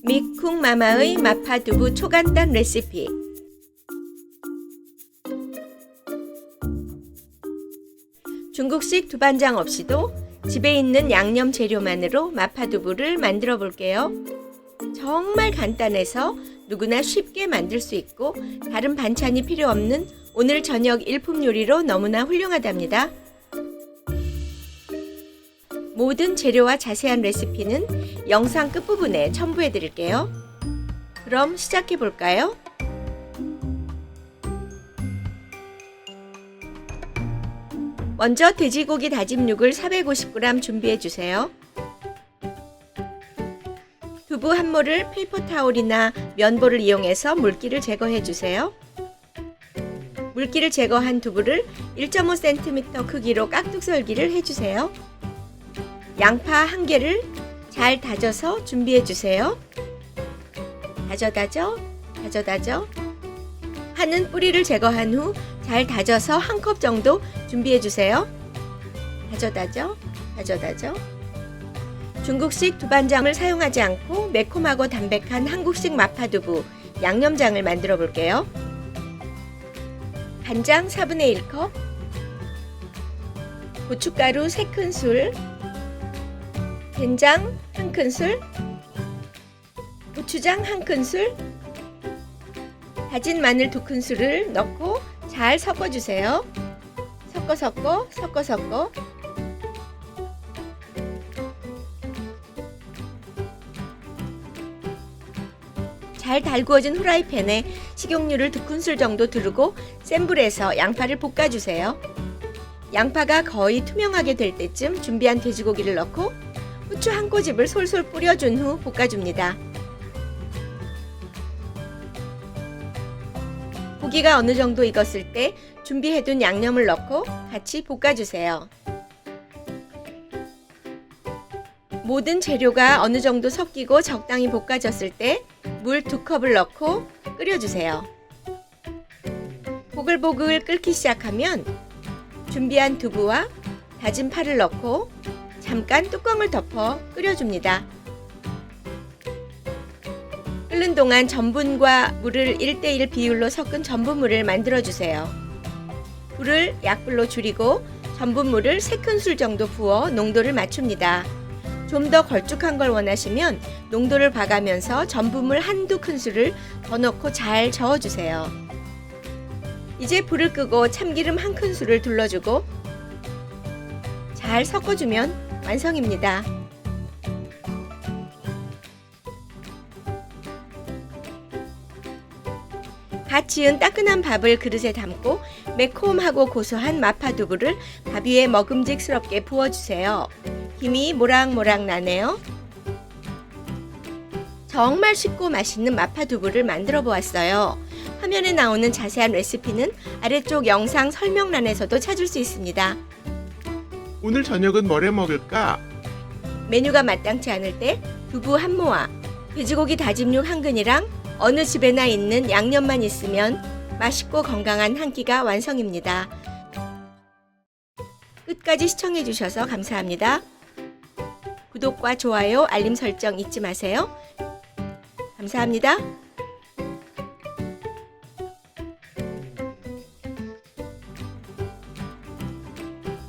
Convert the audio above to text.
미쿵마마의 마파두부 초간단 레시피. 중국식 두반장 없이도 집에 있는 양념 재료만으로 마파두부를 만들어 볼게요. 정말 간단해서 누구나 쉽게 만들 수 있고 다른 반찬이 필요 없는 오늘 저녁 일품 요리로 너무나 훌륭하답니다. 모든 재료와 자세한 레시피는 영상 끝부분에 첨부해 드릴게요. 그럼 시작해 볼까요? 먼저 돼지고기 다짐육을 450g 준비해 주세요. 두부 한 모를 페이퍼 타올이나 면보를 이용해서 물기를 제거해 주세요. 물기를 제거한 두부를 1.5cm 크기로 깍둑 썰기를 해주세요. 양파 1개를 잘 다져서 준비해 주세요. 다져 파는 뿌리를 제거한 후 잘 다져서 1컵 정도 준비해 주세요. 다져 중국식 두반장을 사용하지 않고 매콤하고 담백한 한국식 마파두부 양념장을 만들어 볼게요. 간장 4분의 1컵, 고춧가루 3큰술, 된장 1큰술, 고추장 1큰술, 다진 마늘 2큰술을 넣고 잘 섞어주세요. 섞어 잘 달구어진 후라이팬에 식용유를 2큰술 정도 두르고 센 불에서 양파를 볶아주세요. 양파가 거의 투명하게 될 때쯤 준비한 돼지고기를 넣고 후추 1꼬집을 솔솔 뿌려준 후 볶아줍니다. 고기가 어느 정도 익었을 때 준비해둔 양념을 넣고 같이 볶아주세요. 모든 재료가 어느 정도 섞이고 적당히 볶아졌을 때 물 2컵을 넣고 끓여주세요. 보글보글 끓기 시작하면 준비한 두부와 다진 파를 넣고 잠깐 뚜껑을 덮어 끓여줍니다. 끓는 동안 전분과 물을 1:1 비율로 섞은 전분물을 만들어주세요. 불을 약불로 줄이고 전분물을 3큰술 정도 부어 농도를 맞춥니다. 좀 더 걸쭉한 걸 원하시면 농도를 봐가면서 전분물 1~2큰술을 더 넣고 잘 저어주세요. 이제 불을 끄고 참기름 1큰술을 둘러주고 잘 섞어주면 완성입니다. 갓 지은 따끈한 밥을 그릇에 담고 매콤하고 고소한 마파두부를 밥 위에 먹음직스럽게 부어주세요. 김이 모락모락 나네요. 정말 쉽고 맛있는 마파두부를 만들어 보았어요. 화면에 나오는 자세한 레시피는 아래쪽 영상 설명란에서도 찾을 수 있습니다. 오늘 저녁은 뭘 해 먹을까? 메뉴가 마땅치 않을 때 두부 한 모와 돼지고기 다짐육 1근이랑 어느 집에나 있는 양념만 있으면 맛있고 건강한 한 끼가 완성입니다. 끝까지 시청해 주셔서 감사합니다. 구독과 좋아요, 알림 설정 잊지 마세요. 감사합니다.